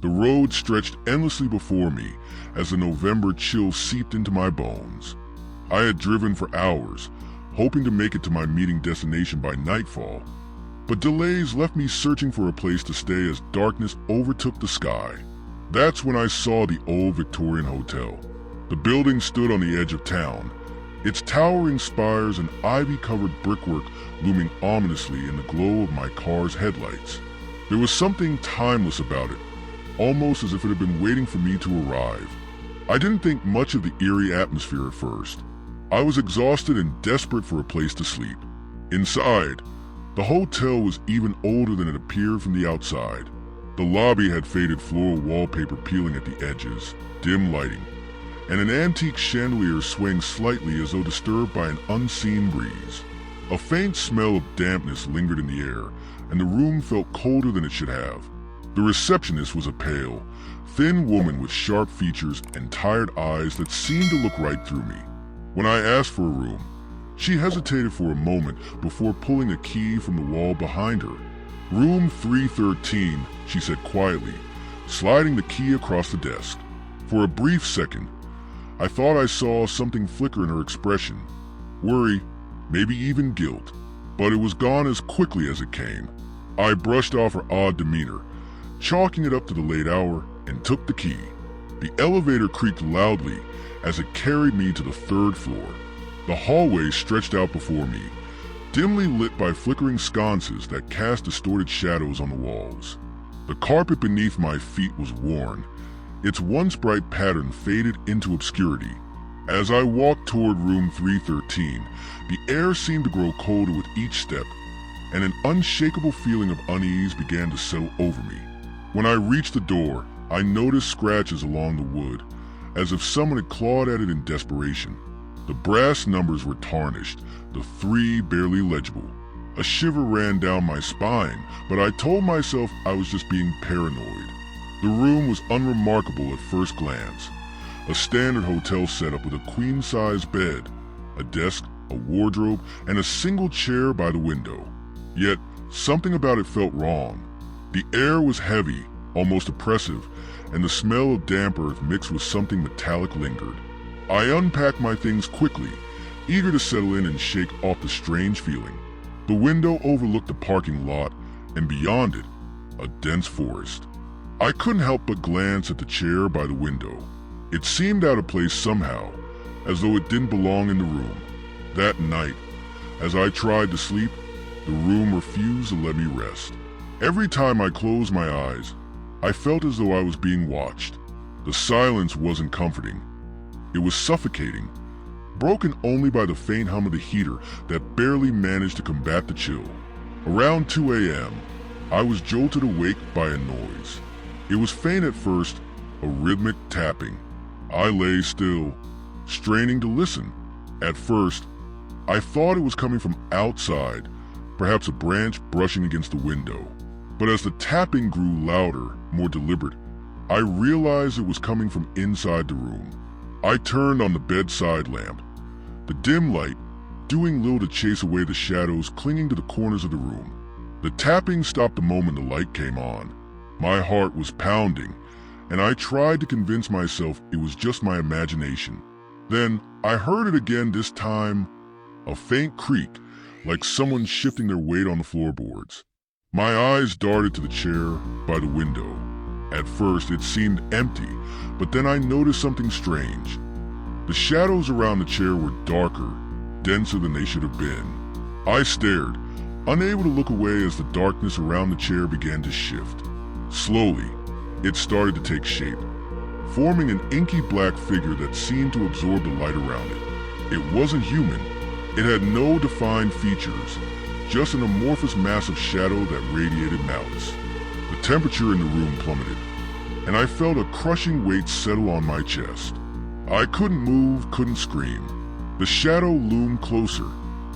The road stretched endlessly before me as the November chill seeped into my bones. I had driven for hours, hoping to make it to my meeting destination by nightfall, but delays left me searching for a place to stay as darkness overtook the sky. That's when I saw the old Victorian hotel. The building stood on the edge of town, its towering spires and ivy-covered brickwork looming ominously in the glow of my car's headlights. There was something timeless about it, almost as if it had been waiting for me to arrive. I didn't think much of the eerie atmosphere at first. I was exhausted and desperate for a place to sleep. Inside, the hotel was even older than it appeared from the outside. The lobby had faded floral wallpaper peeling at the edges, dim lighting, and an antique chandelier swaying slightly as though disturbed by an unseen breeze. A faint smell of dampness lingered in the air, and the room felt colder than it should have. The receptionist was a pale, thin woman with sharp features and tired eyes that seemed to look right through me. When I asked for a room, she hesitated for a moment before pulling a key from the wall behind her. "Room 313, she said quietly, sliding the key across the desk. For a brief second, I thought I saw something flicker in her expression. Worry, maybe even guilt. But it was gone as quickly as it came. I brushed off her odd demeanor, chalking it up to the late hour, and took the key. The elevator creaked loudly as it carried me to the third floor. The hallway stretched out before me, dimly lit by flickering sconces that cast distorted shadows on the walls. The carpet beneath my feet was worn, its once bright pattern faded into obscurity. As I walked toward room 313, the air seemed to grow colder with each step, and an unshakable feeling of unease began to settle over me. When I reached the door, I noticed scratches along the wood, as if someone had clawed at it in desperation. The brass numbers were tarnished, the 3 barely legible. A shiver ran down my spine, but I told myself I was just being paranoid. The room was unremarkable at first glance. A standard hotel setup with a queen-size bed, a desk, a wardrobe, and a single chair by the window. Yet, something about it felt wrong. The air was heavy, almost oppressive, and the smell of damp earth mixed with something metallic lingered. I unpacked my things quickly, eager to settle in and shake off the strange feeling. The window overlooked the parking lot, and beyond it, a dense forest. I couldn't help but glance at the chair by the window. It seemed out of place somehow, as though it didn't belong in the room. That night, as I tried to sleep, the room refused to let me rest. Every time I closed my eyes, I felt as though I was being watched. The silence wasn't comforting. It was suffocating, broken only by the faint hum of the heater that barely managed to combat the chill. Around 2 a.m., I was jolted awake by a noise. It was faint at first, a rhythmic tapping. I lay still, straining to listen. At first, I thought it was coming from outside, perhaps a branch brushing against the window. But as the tapping grew louder, more deliberate, I realized it was coming from inside the room. I turned on the bedside lamp, the dim light doing little to chase away the shadows clinging to the corners of the room. The tapping stopped the moment the light came on. My heart was pounding, and I tried to convince myself it was just my imagination. Then I heard it again, this time a faint creak, like someone shifting their weight on the floorboards. My eyes darted to the chair by the window. At first it seemed empty, but then I noticed something strange. The shadows around the chair were darker, denser than they should have been. I stared, unable to look away as the darkness around the chair began to shift. Slowly, it started to take shape, forming an inky black figure that seemed to absorb the light around it. It wasn't human. It had no defined features, just an amorphous mass of shadow that radiated malice. The temperature in the room plummeted, and I felt a crushing weight settle on my chest. I couldn't move, couldn't scream. The shadow loomed closer,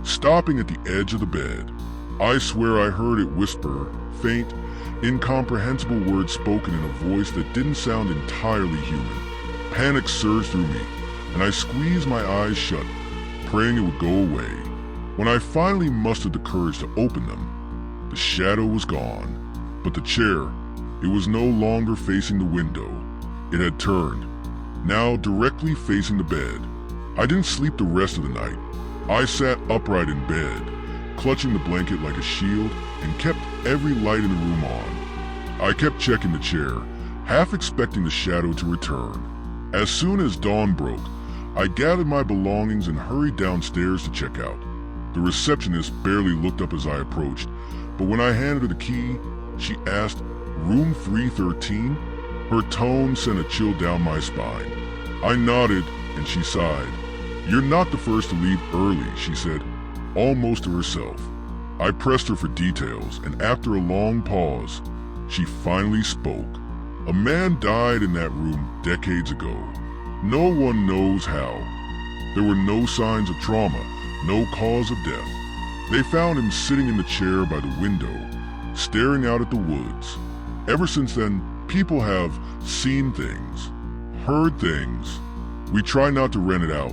stopping at the edge of the bed. I swear I heard it whisper, faint, incomprehensible words spoken in a voice that didn't sound entirely human. Panic surged through me, and I squeezed my eyes shut, praying it would go away. When I finally mustered the courage to open them, the shadow was gone, but the chair, It was no longer facing the window. It had turned, now directly facing the bed. I didn't sleep the rest of the night. I sat upright in bed, clutching the blanket like a shield, and kept every light in the room on. I kept checking the chair, half expecting the shadow to return. As soon as dawn broke, I gathered my belongings and hurried downstairs to check out. The receptionist barely looked up as I approached, but when I handed her the key, she asked, "Room 313? Her tone sent a chill down my spine. I nodded and she sighed. "You're not the first to leave early," she said, almost to herself. I pressed her for details, and after a long pause, she finally spoke. "A man died in that room decades ago. No one knows how. There were no signs of trauma, no cause of death. They found him sitting in the chair by the window, staring out at the woods. Ever since then, people have seen things, heard things. We try not to rent it out,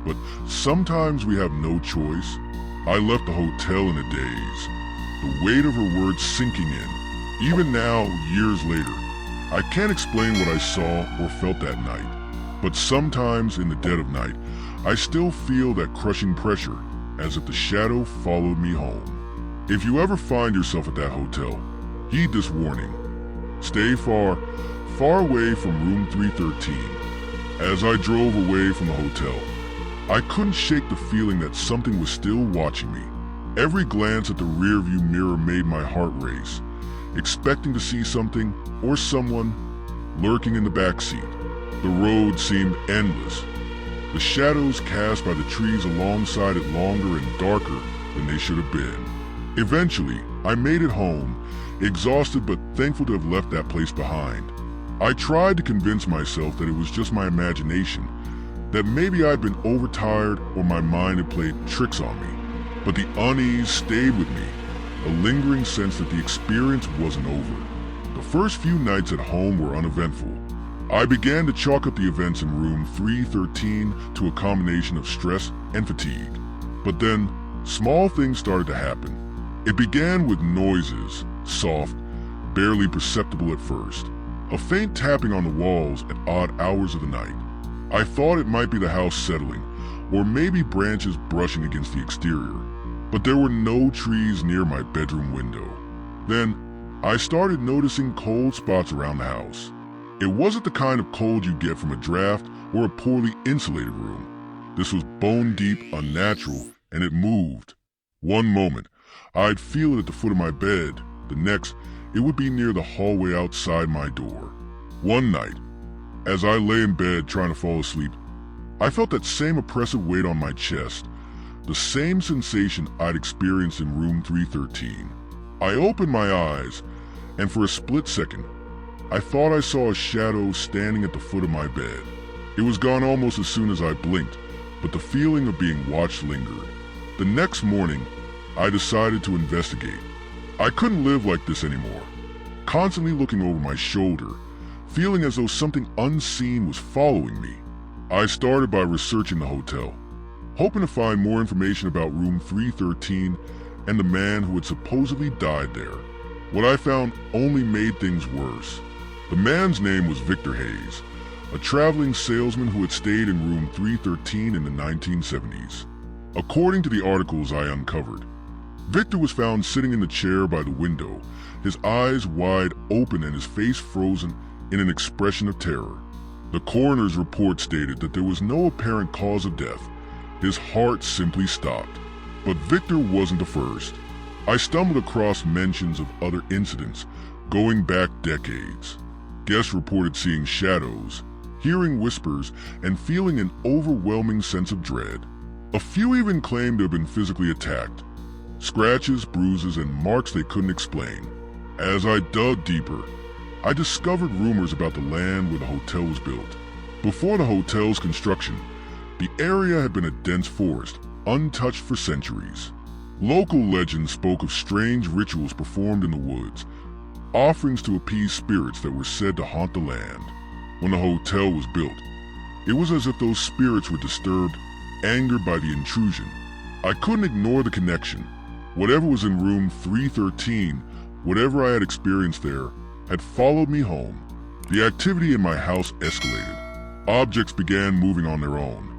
but sometimes we have no choice." I left the hotel in a daze, the weight of her words sinking in. Even now, years later, I can't explain what I saw or felt that night, but sometimes in the dead of night, I still feel that crushing pressure, as if the shadow followed me home. If you ever find yourself at that hotel, heed this warning. Stay far, far away from room 313. As I drove away from the hotel, I couldn't shake the feeling that something was still watching me. Every glance at the rearview mirror made my heart race, expecting to see something or someone lurking in the backseat. The road seemed endless, the shadows cast by the trees alongside it longer and darker than they should have been. Eventually, I made it home, exhausted but thankful to have left that place behind. I tried to convince myself that it was just my imagination, that maybe I'd been overtired or my mind had played tricks on me. But the unease stayed with me, a lingering sense that the experience wasn't over. The first few nights at home were uneventful. I began to chalk up the events in room 313 to a combination of stress and fatigue. But then, small things started to happen. It began with noises, soft, barely perceptible at first. A faint tapping on the walls at odd hours of the night. I thought it might be the house settling, or maybe branches brushing against the exterior. But there were no trees near my bedroom window. Then, I started noticing cold spots around the house. It wasn't the kind of cold you get from a draft or a poorly insulated room. This was bone deep, unnatural, and it moved. One moment, I'd feel it at the foot of my bed. The next, it would be near the hallway outside my door. One night, as I lay in bed trying to fall asleep, I felt that same oppressive weight on my chest, the same sensation I'd experienced in room 313. I opened my eyes, and for a split second, I thought I saw a shadow standing at the foot of my bed. It was gone almost as soon as I blinked, but the feeling of being watched lingered. The next morning, I decided to investigate. I couldn't live like this anymore, constantly looking over my shoulder, feeling as though something unseen was following me. I started by researching the hotel, hoping to find more information about room 313 and the man who had supposedly died there. What I found only made things worse. The man's name was Victor Hayes, a traveling salesman who had stayed in room 313 in the 1970s. According to the articles I uncovered, Victor was found sitting in the chair by the window, his eyes wide open and his face frozen in an expression of terror. The coroner's report stated that there was no apparent cause of death. His heart simply stopped. But Victor wasn't the first. I stumbled across mentions of other incidents going back decades. Guests reported seeing shadows, hearing whispers, and feeling an overwhelming sense of dread. A few even claimed to have been physically attacked. Scratches, bruises, and marks they couldn't explain. As I dug deeper, I discovered rumors about the land where the hotel was built. Before the hotel's construction, the area had been a dense forest, untouched for centuries. Local legends spoke of strange rituals performed in the woods, offerings to appease spirits that were said to haunt the land. When the hotel was built, it was as if those spirits were disturbed, angered by the intrusion. I couldn't ignore the connection. Whatever was in room 313, whatever I had experienced there, had followed me home. The activity in my house escalated. Objects began moving on their own.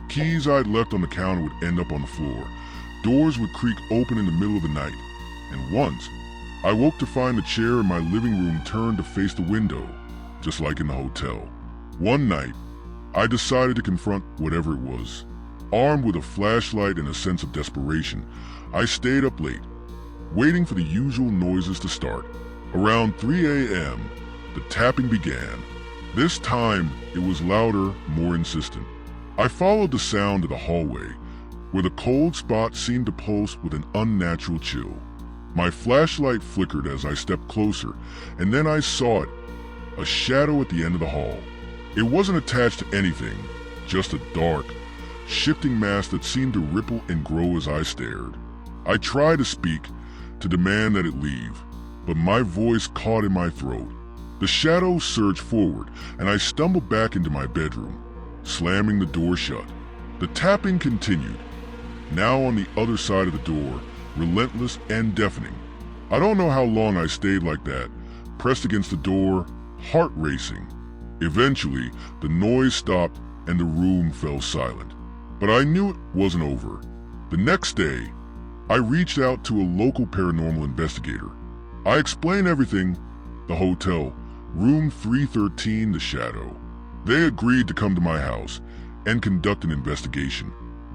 Keys I'd left on the counter would end up on the floor. Doors would creak open in the middle of the night. And once, I woke to find the chair in my living room turned to face the window, just like in the hotel. One night, I decided to confront whatever it was. Armed with a flashlight and a sense of desperation, I stayed up late, waiting for the usual noises to start. Around 3 a.m., the tapping began. This time, it was louder, more insistent. I followed the sound to the hallway, where the cold spot seemed to pulse with an unnatural chill. My flashlight flickered as I stepped closer, and then I saw it, a shadow at the end of the hall. It wasn't attached to anything, just a dark, shifting mass that seemed to ripple and grow as I stared. I tried to speak, to demand that it leave, but my voice caught in my throat. The shadow surged forward, and I stumbled back into my bedroom, slamming the door shut. The tapping continued, now on the other side of the door, relentless and deafening. I don't know how long I stayed like that, pressed against the door, heart racing. Eventually, the noise stopped and the room fell silent. But I knew it wasn't over. The next day, I reached out to a local paranormal investigator. I explained everything, the hotel, room 313, the shadow. They agreed to come to my house and conduct an investigation.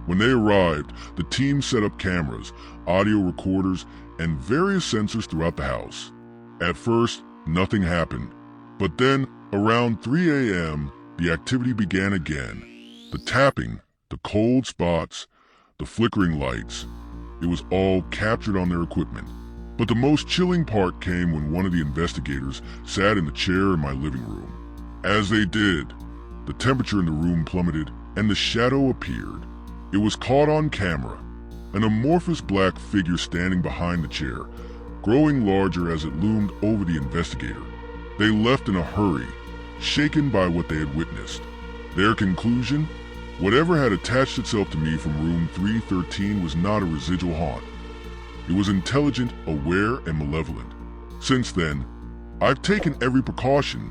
When they arrived, the team set up cameras, audio recorders, and various sensors throughout the house. At first, nothing happened. But then, around 3 a.m., the activity began again. The tapping, the cold spots, the flickering lights. It was all captured on their equipment. But the most chilling part came when one of the investigators sat in the chair in my living room. As they did, the temperature in the room plummeted and the shadow appeared. It was caught on camera, an amorphous black figure standing behind the chair, growing larger as it loomed over the investigator. They left in a hurry, shaken by what they had witnessed. Their conclusion? Whatever had attached itself to me from room 313 was not a residual haunt. It was intelligent, aware, and malevolent. Since then, I've taken every precaution,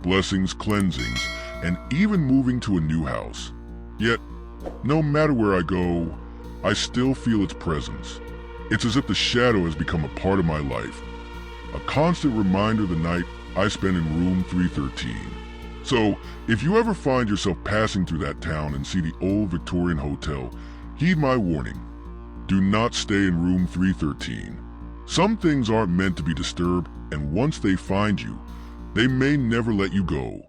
blessings, cleansings, and even moving to a new house. Yet, no matter where I go, I still feel its presence. It's as if the shadow has become a part of my life, a constant reminder of the night I spent in room 313. So, if you ever find yourself passing through that town and see the old Victorian hotel, heed my warning. Do not stay in room 313. Some things aren't meant to be disturbed, and once they find you, they may never let you go.